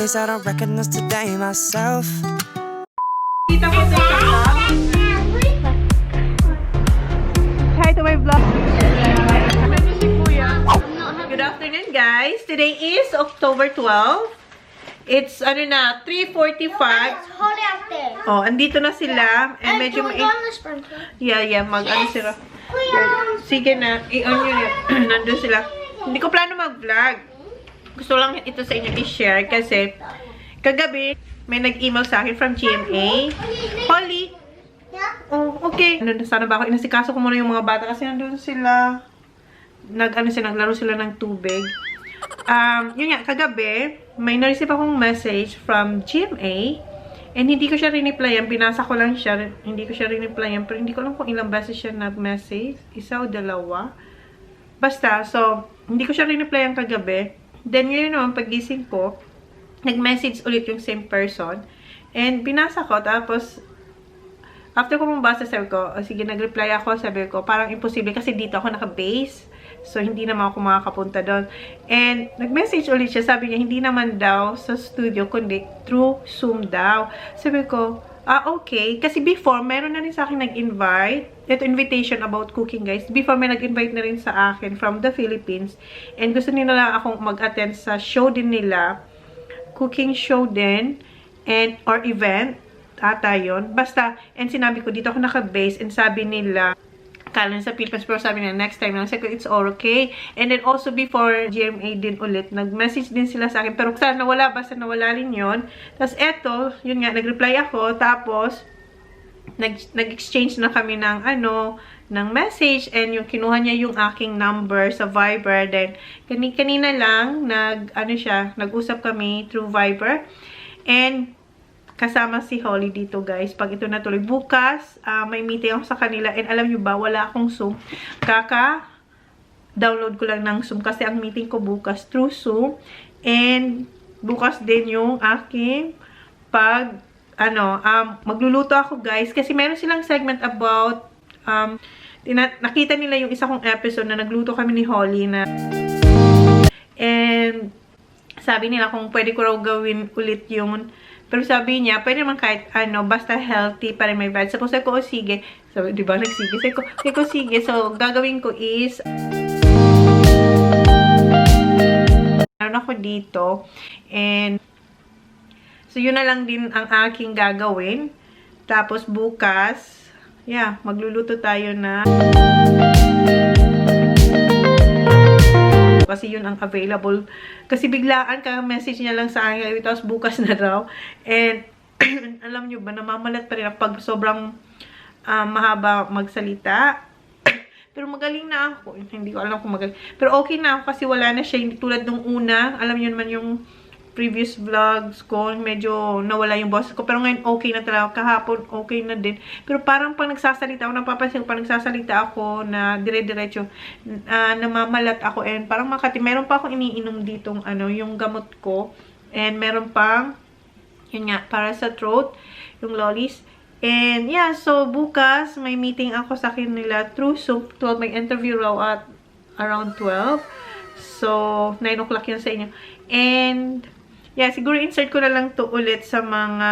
ways I don't recognize today myself. Kita ko sa hi to my vlog. Si Kuya. Good afternoon, guys. Today is October 12. It's, 3:45. Holy out there. Oh, andito na sila. And medyo Can we go on the sprinkler? Yeah, mag-ano sila. Sige na. I-on nyo yan. Nandun sila. Hindi ko plano mag-vlog. Gusto lang ito sa inyo i-share kasi kagabi, may nag-email sa akin from GMA. Holly! Oh, okay. Sana ba ako inasikaso ko muna yung mga bata kasi nandun sila. Naglaro sila ng tubig. Yun nga, kagabi, may na-receive akong message from GMA and hindi ko siya rin-replyan. Binasa ko lang siya. Hindi ko siya rin-replyan. Pero hindi ko alam kung ilang beses siya nag-message. Isa o dalawa. Basta, so, hindi ko siya rin-replyan kagabi. Then, yun naman, pagising ko, nag-message ulit yung same person. And binasa ko, tapos, after ko mabasa, sabi ko, sige, nag-reply ako, sabi ko, parang imposible kasi dito ako naka-base. So, hindi naman ako makakapunta doon. And, nag-message ulit siya. Sabi niya, hindi naman daw sa studio, kundi through Zoom daw. Sabi ko, okay. Kasi before, meron na rin sa akin nag-invite. Ito, invitation about cooking, guys. Before, may nag-invite na rin sa akin from the Philippines. And gusto nila lang akong mag-attend sa show din nila. Cooking show din. And, or event. Ata yun. Basta, and sinabi ko, dito ako naka-base. And sabi nila, kala sa Philippines, pero sabi nila, next time lang. Sabi ko, it's all okay. And then also before GMA din ulit, nag-message din sila sa akin. Pero sana nawala, basta nawala rin yun. Tapos eto, yun nga, nag-reply ako. Tapos, nag-exchange na kami ng ng message. And yung kinuha niya yung aking number sa Viber. Then, kanina lang, nag-usap kami through Viber. And, kasama si Holly dito, guys. Pag ito natuloy bukas, may meeting ako sa kanila. And alam nyo ba, wala akong Zoom. Download ko lang ng Zoom kasi ang meeting ko bukas through Zoom. And bukas din yung aking magluluto ako, guys. Kasi meron silang segment about, nakita nila yung isa kong episode na nagluto kami ni Holly na, and sabi nila kung pwede ko raw gawin ulit yung. Pero sabi niya, pwede naman kahit basta healthy pa rin may veg. Sabi ko, sige. Sabi, di ba, nagsige? Sabi ko, sige. So, gagawin ko is, meron ako dito. And, so, yun na lang din ang aking gagawin. Tapos, bukas, magluluto tayo na kasi yun ang available. Kasi biglaan message niya lang sa akin. Tapos bukas na raw. And, alam nyo ba, namamalat pa rin pag sobrang mahaba magsalita. Pero magaling na ako. Hindi ko alam kung magaling. Pero okay na ako kasi wala na siya. Hindi tulad nung una. Alam nyo naman yung previous vlogs ko, medyo nawala yung boss ko. Pero ngayon, okay na talaga. Kahapon, okay na din. Pero parang pag nagsasalita ako, napapansin ko, pag nagsasalita ako na dire-diretso, namamalat ako. And parang makati, meron pa akong iniinom ditong, yung gamot ko. And meron pang, yun nga, para sa throat, yung lollies. And so bukas, may meeting ako sa kanila through Zoom. 12, may interview raw at around 12. So, 9 o'clock yun sa inyo. And, siguro insert ko na lang to ulit sa mga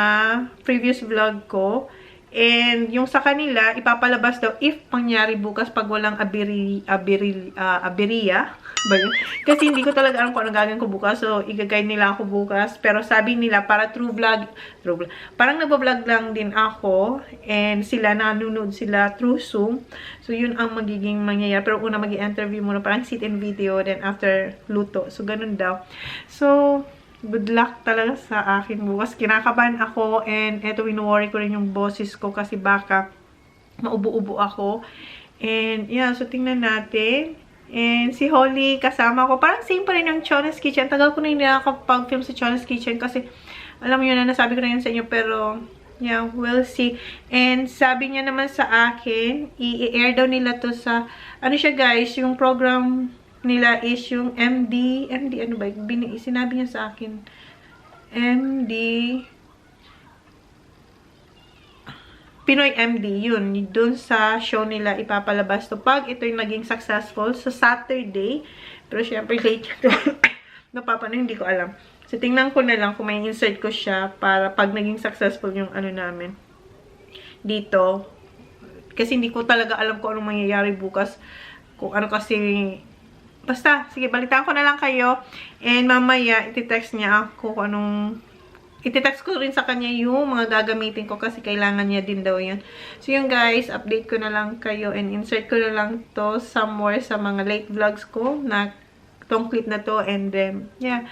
previous vlog ko. And yung sa kanila, ipapalabas daw if mangyari bukas pag walang aberiya. Ba yun? Kasi hindi ko talaga alam kung anong gagawin ko bukas. So, i-guide nila ako bukas. Pero sabi nila, para true vlog. Parang nagbablog lang din ako. And sila, nanonood sila through Zoom. So, yun ang magiging mangyayari. Pero una, mag-i-interview muna. Parang sit-in video. Then after, luto. So, ganun daw. So, good luck talaga sa akin bukas. Kinakabahan ako. And eto, wino-worry ko rin yung boses ko. Kasi baka maubo-ubo ako. And, so tingnan natin. And si Holly, kasama ko. Parang same pa rin yung Chona's Kitchen. Tagal ko na hindi nakakapag-film sa Chona's Kitchen kasi alam mo yun na, nasabi ko na yun sa inyo. Pero, we'll see. And sabi niya naman sa akin, i-air daw nila to sa, siya guys, yung program nila is yung MD, ano ba? Sinabi niya sa akin, MD, Pinoy MD, yun. Dun sa show nila ipapalabas to. Pag ito yung naging successful sa Saturday, pero syempre late ito. Napapanood, hindi ko alam. So, tingnan ko na lang kung may insert ko siya para pag naging successful yung ano namin dito. Kasi hindi ko talaga alam kung anong mangyayari bukas. Kung ano kasi... Basta, sige, balitaan ko na lang kayo. And mamaya, iti-text niya ako kung anong... Iti-text ko rin sa kanya yung mga gagamitin ko kasi kailangan niya din daw yun. So yun guys, update ko na lang kayo and insert ko na lang to somewhere sa mga late vlogs ko na tong clip na to. And then, yeah.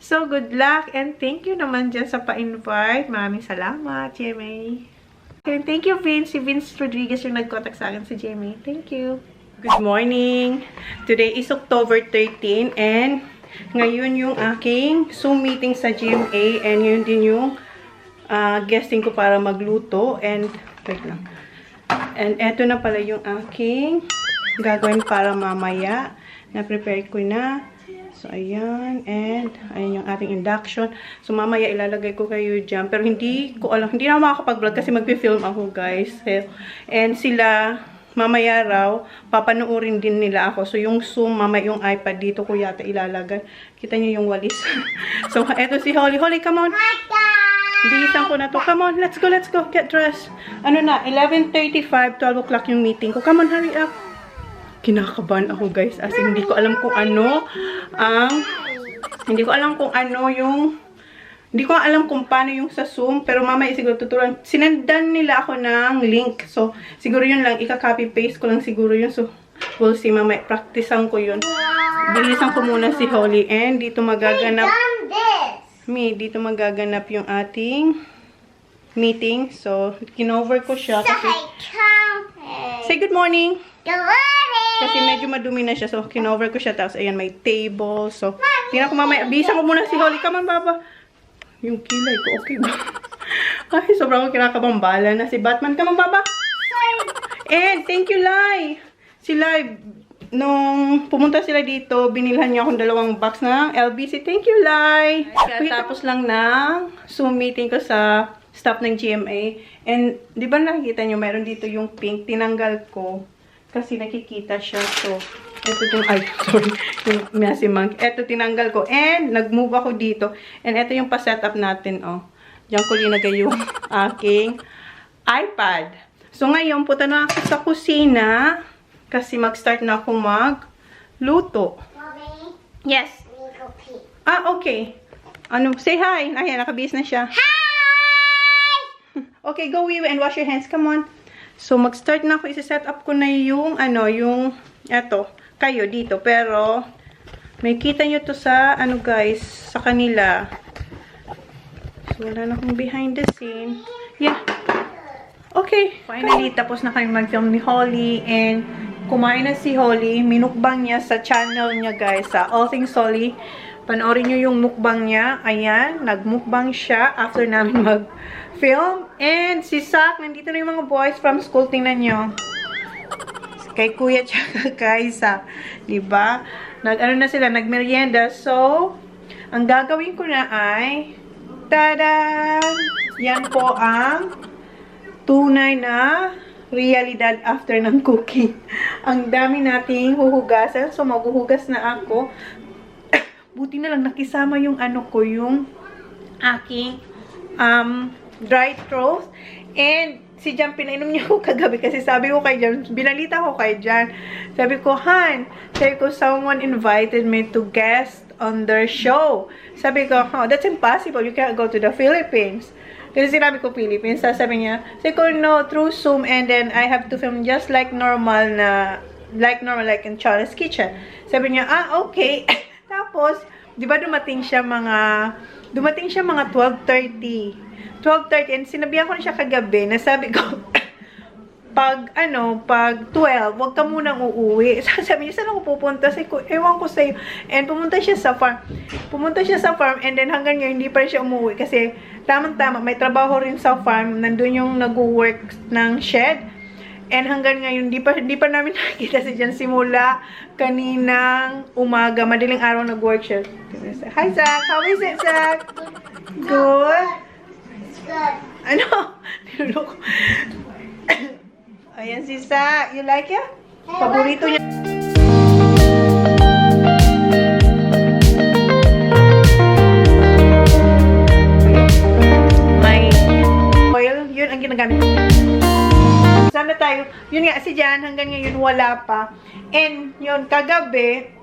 So, good luck and thank you naman dyan sa pa-invite. Maraming salamat, GMA. And thank you, Vince. Si Vince Rodriguez yung nag-contact sa akin sa GMA. Thank you. Good morning. Today is October 13 and ngayon yung aking Zoom meeting sa GMA and yun din yung guesting ko para magluto and wait lang. And eto na pala yung aking gagawin para mamaya. Na-prepare ko na. So, ayan. And, ayan yung ating induction. So, mamaya ilalagay ko kayo dyan. Pero hindi ko alam. Hindi na ako makakapag-vlog kasi magpi-film ako, guys. And sila, mamaya raw, papanoorin din nila ako. So, yung Zoom, mamaya yung iPad dito ko yata ilalagay. Kita niyo yung walis. So, eto si Holly. Holly, come on. Bilisan ko na to. Come on, let's go, let's go. Get dressed. Ano na, 11:35, 12 o'clock yung meeting ko. Come on, hurry up. Kinakabahan ako, guys. As in, hindi ko alam kung ano hindi ko alam kung paano yung sa Zoom, pero mamaya siguro tuturuan. Sinendan nila ako ng link. So, siguro yun lang. Ika-copy paste ko lang siguro yun. So, we'll see. Mamaya, practicean ko yun. Bilisan ko muna si Holly. And dito magaganap dito magaganap yung ating meeting. So, kinover ko siya. Kasi, say good morning. Good morning! Kasi medyo madumi na siya. So, kinover ko siya. Tapos, ayan, may table. So, tingnan ko mamaya. Bilisan ko muna si Holly. Come on, Baba. Yung kilay ko, okay ba? Ay, sobrang kinakabang bala na si Batman. Come on, Baba. And, thank you, Lai. Si Lai, nung pumunta sila dito, binilhan niya akong 2 box ng LBC. Thank you, Lai. Tapos lang ng Zoom meeting ko sa staff ng GMA. And, di ba nakikita nyo, meron dito yung pink. Tinanggal ko. Kasi nakikita siya. So, ito yung, ay, sorry. Yung masimang. Ito, tinanggal ko. And, nag-move ako dito. And, ito yung pa-setup natin, oh. Diyan ko linagay yung aking iPad. So, ngayon, punta na ako sa kusina. Kasi mag-start na ako mag-luto. Mommy, Yes. we go pee. Ah, okay. Ano, say hi. Ayan, nakabihis na siya. Hi! Okay, go Wiwi and wash your hands. Come on. So, mag-start na ako. Isa-set up ko na yung, eto, kayo dito. Pero, may kita nyo to sa, guys, sa kanila. So, wala na akong behind the scene. Yeah. Okay. Finally, tapos na kami mag-film ni Holly. And, kumain na si Holly. Minukbang niya sa channel niya, guys. Sa All Things Holly. Panoorin nyo yung mukbang niya. Ayan. Nagmukbang siya after namin mag-film. And si Sak, nandito na yung mga boys from school. Tingnan nyo. Kay Kuya tsaka kay Sak. Diba? Nag-ano na sila, nagmerienda. So, ang gagawin ko na ay, tada! Yan po ang tunay na realidad after ng cooking. Ang dami nating huhugasan. So, maghuhugas na ako. Buti na lang nakisama yung yung aking dry throat. And si Jan, pinainom niya ako kagabi kasi sabi ko kay Jan, binalita ko kay Jan. Sabi ko, Han, someone invited me to guest on their show. Sabi ko, oh, that's impossible. You can't go to the Philippines. Kasi sinabi ko Philippines. Sabi niya, no, through Zoom and then I have to film just like normal like in Charles Kitchen. Sabi niya, okay. Tapos, di ba dumating siya mga 12:30 and sinabihan ko na siya kagabi na sabi ko, pag 12, wag ka munang uuwi. Sabi niya, saan ako pupunta? Ewan ko sa'yo. And pumunta siya sa farm and then hanggang ngayon hindi pa rin siya umuwi kasi tamang-tama, may trabaho rin sa farm. Nandun yung nag-work ng shed. And hanggang ngayon, hindi pa namin nakikita si Jan simula kaninang umaga. Madaling araw nag-work siya. Hi, Zach! How is it, Zach? Good? It's good. Ano? Niluloko. Ayan si Zach. You like it? Paborito niya. tayo. Yun nga, si Jan, hanggang ngayon wala pa. And, yun, kagabi,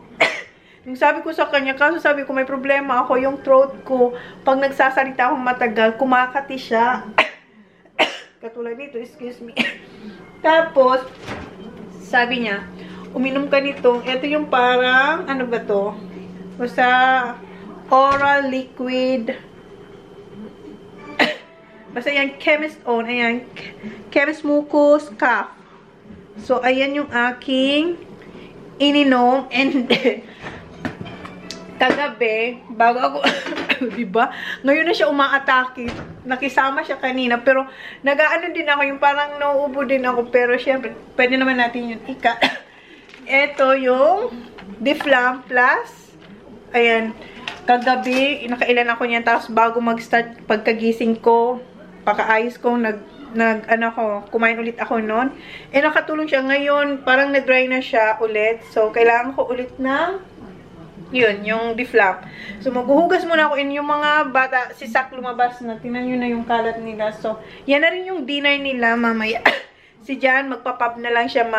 yung sabi ko sa kanya, kaso sabi ko may problema ako, yung throat ko, pag nagsasalita akong matagal, kumakati siya. Katulad dito, excuse me. Tapos, sabi niya, uminom ka nito. Ito yung parang, ano ba to? Basta, oral liquid. Basta yan, chemist own. Ayan, chemist mucus cough. So, ayan yung aking ininom. And, kagabi, bago ako, diba? Ngayon na siya umaatake. Nakisama siya kanina. Pero, nag-ano din ako, yung parang nauubo din ako. Pero, syempre, pwede naman natin yun ika. Ito yung Deflam Plus. Ayan. Kagabi, nakailan ako niyan. Tapos, bago mag-start, pagkagising ko, pakaayos ko, kumain ulit ako noon. Eh, nakatulong siya ngayon. Parang nag-dry na siya ulit. So, kailangan ko ulit ng yun, yung Deflam. So, maghuhugas muna ako in yung mga bata, si Sak lumabas na. Tingnan nyo na yung kalat nila. So, yan na rin yung dinner nila mamaya. Si Jan, magpapap na lang siya,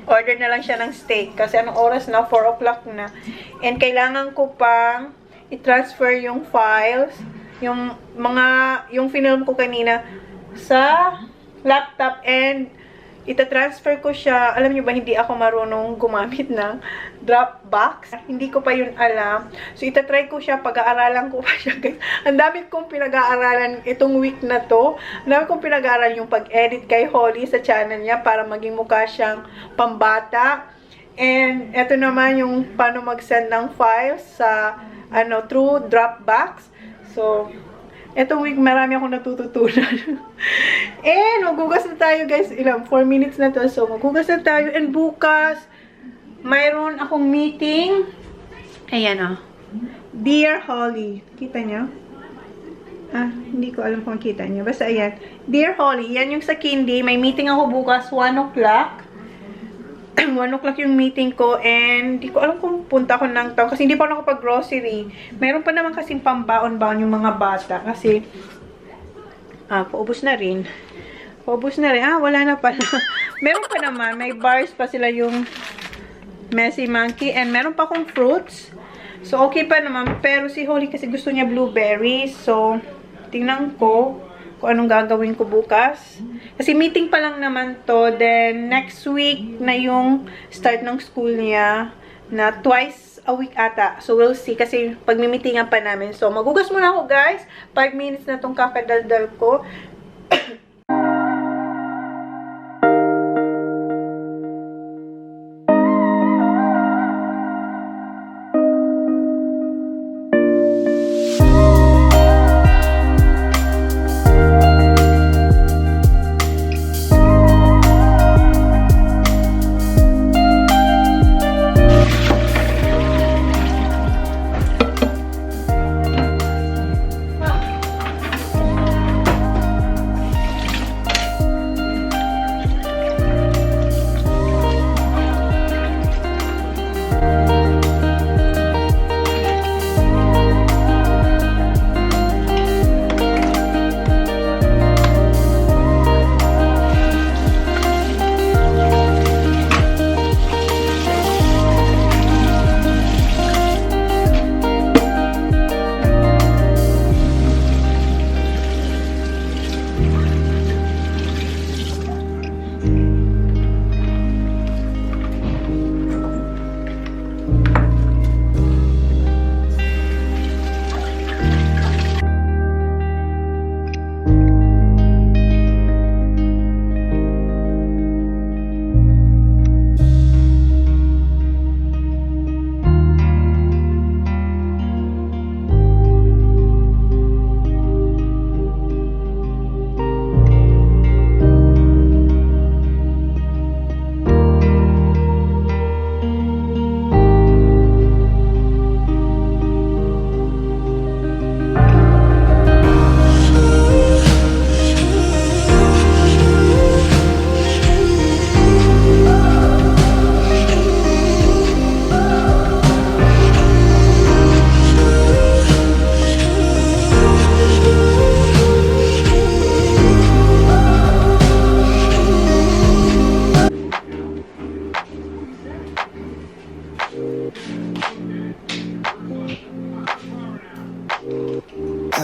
order na lang siya ng steak. Kasi anong oras na? 4 o'clock na. And kailangan ko pang i-transfer yung files, yung film ko kanina sa laptop, and ita-transfer ko siya. Alam niyo ba, hindi ako marunong gumamit ng Dropbox. Hindi ko pa yun alam. So, itatry ko siya. Pag-aaralan ko pa siya, guys. Ang dami kong pinag-aaralan itong week na to. Ang dami kong pinag-aaralan yung pag-edit kay Holly sa channel niya para maging mukha siyang pambata. And, eto naman yung paano mag-send ng files sa, through Dropbox. So, etong week, marami akong natututunan. And, maghugas na tayo, guys. 4 minutes na to. So, maghugas na tayo. And bukas, mayroon akong meeting. Ayan, oh. Dear Holly. Kita niyo? Hindi ko alam kung kita niyo. Basta, ayan. Dear Holly, yan yung sa Kindy. May meeting ako bukas, 1 o'clock. 1 o'clock yung meeting ko, and hindi ko alam kung punta ko ng town kasi hindi pa ako nakapag-grocery. Meron pa naman kasing pambaon-baon yung mga bata kasi paubos na rin. Paubos na rin. Wala na pala. Meron pa naman. May bars pa sila yung Messy Monkey, and meron pa akong fruits. So, okay pa naman. Pero si Holly kasi gusto niya blueberries. So, tingnan ko kung anong gagawin ko bukas. Kasi meeting pa lang naman to. Then, next week na yung start ng school niya na twice a week ata. So, we'll see. Kasi pag-meetingan pa namin. So, magugas muna ako, guys. 5 minutes na tong kakadaldal ko.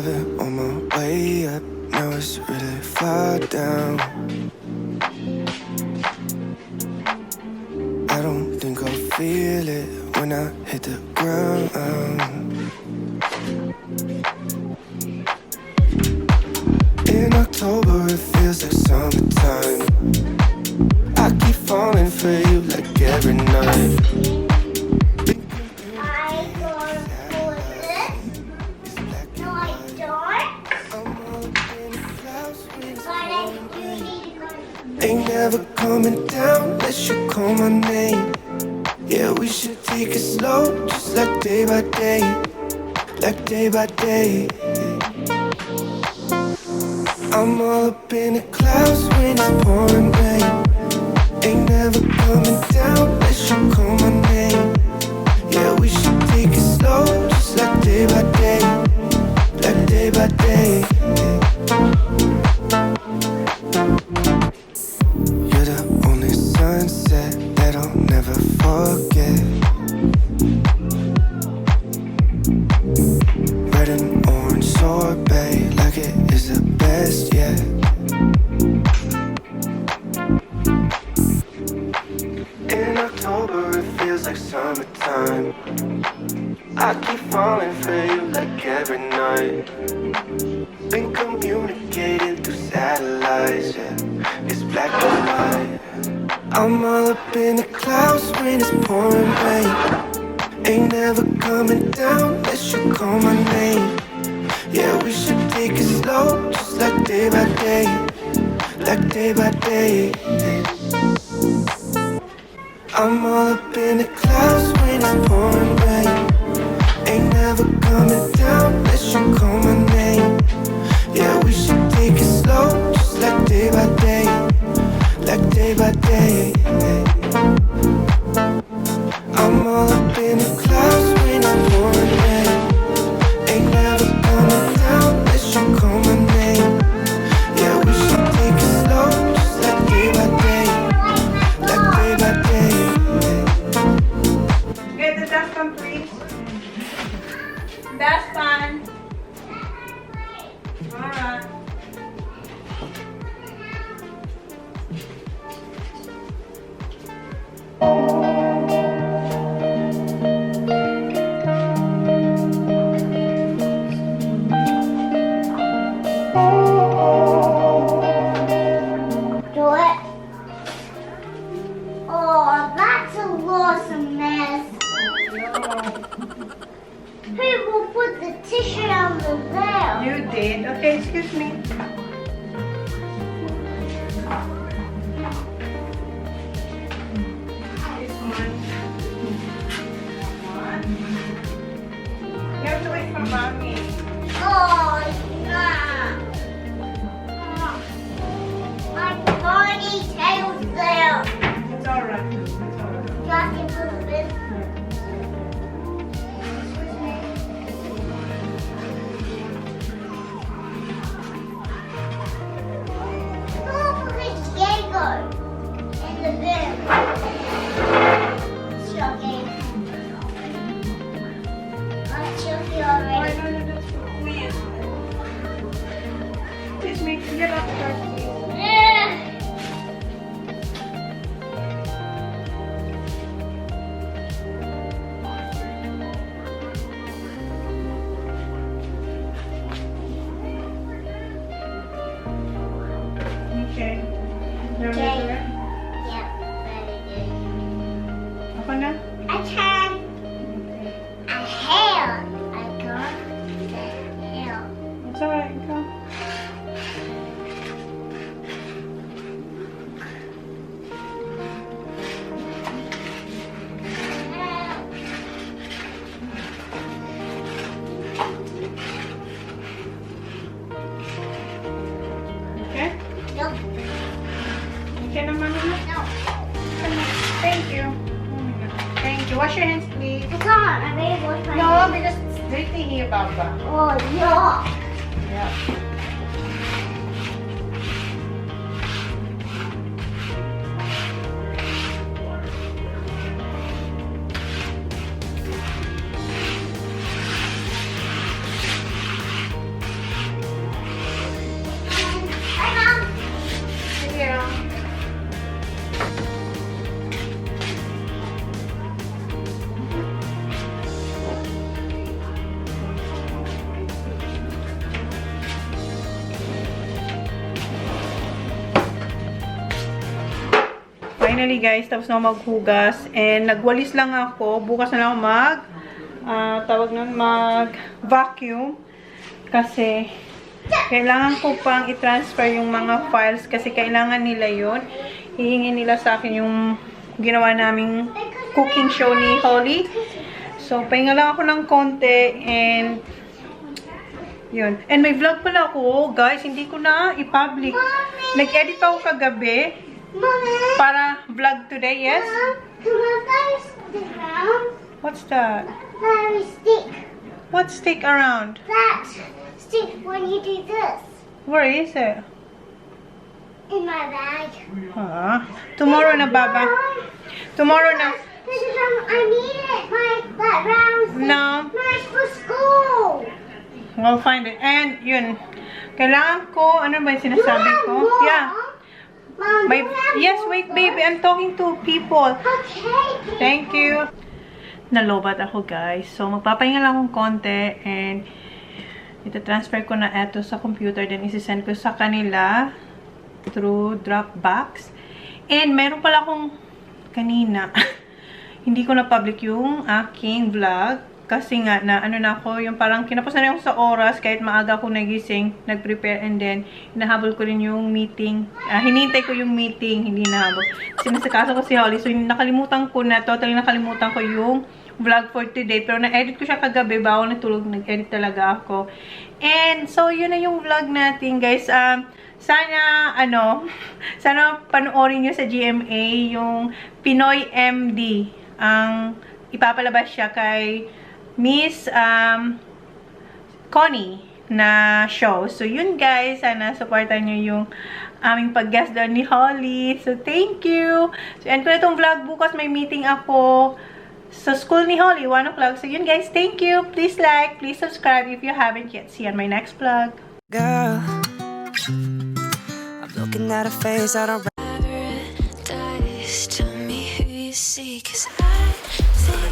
been on my way up, now it's really far down. I don't think I'll feel it when I hit the ground. In October it feels like summertime. I keep falling for you like every night. I don't for this. No, I don't. But I do need to go. Ain't never coming down unless you call my name. Yeah, we should take it slow, just like day by day. Like day by day. I'm all up in the clouds when it's pouring rain. Ain't never coming down unless you call my name. Yeah, we should take it slow, just like day by day. Like day by day. You're the only sunset that I'll never forget. Red and orange sorbet, like it is the best yet. In October it feels like summertime. I keep falling for you like every night. Been communicating through satellites, yeah. It's black and white. I'm all up in the clouds when it's pouring rain. Ain't never coming down unless you call my name. Yeah, we should take it slow, just like day by day. Like day by day. I'm all up in the clouds when it's pouring rain. Ain't never coming down unless you call my name. Yeah, we should take it slow, just like day by day. Like day by day. I'm all up in the clouds when it's pouring rain. Ain't never coming down unless you call my name. Yeah, we should take it slow, just like day by day. Like day by day. Get the dustpan, please. Dustpan. Alright. Do it. Oh, that's a awesome mess. Who will put the tissue under there? You did. Okay, excuse me. This one. You have to wait for mommy. Oh, yeah. My ponytail's there. It's alright. It's alright. Nothing for this. Oh, it's Diego in the bin. Shocking. I'm choking Why already. don't you just please? Please make get up first, please. Okay. You ready to do it? Yeah, very good. Ako na? I can. Okay. I hair. I got the hair. It's alright, ikaw. Okay? Nope. Okay naman na. No. Thank you. Oh my God. Thank you. Wash your hands, please. I can't. I made one for No, because it's dirty here, Baba. Oh, yeah. Yeah. finally guys, tapos na ako maghugas. And nagwalis lang ako. Bukas na lang ako mag-vacuum. Kasi kailangan ko pang i-transfer yung mga files kasi kailangan nila yun. Hihingi nila sa akin yung ginawa naming cooking show ni Holly. So, pahinga lang ako ng konti and yun. And may vlog pala ako, guys. Hindi ko na i-public. Nag-edit ako kagabi para vlog today, yes? Come on, there's the ground. What's that? Very stick. What stick around? That stick when you do this. Where is it? In my bag. Huh? Tomorrow na, Baba. Tomorrow na. I need it. That round stick. No. Nice for school. We'll find it. And, yun. Kailangan ko, ano ba yung sinasabi ko? Yeah. Mom, May, yes, wait, baby. I'm talking to people. Okay. Thank you. Nalobat ako, guys. So, magpapahinga lang akong konti. And, ita-transfer ko na eto sa computer. Then, isi-send ko sa kanila through Dropbox. And, meron pala akong kanina. Hindi ko na public yung aking vlog. Kasi nga, na ano na ako, yung parang kinapos na rin ako sa oras, kahit maaga ako nagising, nag-prepare, and then, hinahabol ko rin yung meeting. Hinintay ko yung meeting, hindi nahabol. Sinasakaso ko si Holly, so nakalimutan ko na, totally nakalimutan ko yung vlog for today. Pero na-edit ko siya kagabi, bago natulog, nag-edit talaga ako. And, so, yun na yung vlog natin, guys. Sana, sana panoorin nyo sa GMA yung Pinoy MD. Ang ipapalabas siya kay Miss Connie na show. So, yun guys. Sana supportan nyo yung aming pag-guest doon ni Holly. So, thank you. So, end ko na itong vlog. Bukas may meeting ako sa school ni Holly, 1 o'clock. So, yun guys. Thank you. Please like, please subscribe if you haven't yet. See you on my next vlog. Girl, I'm looking at a face I don't Paradise, tell me who you see, 'cause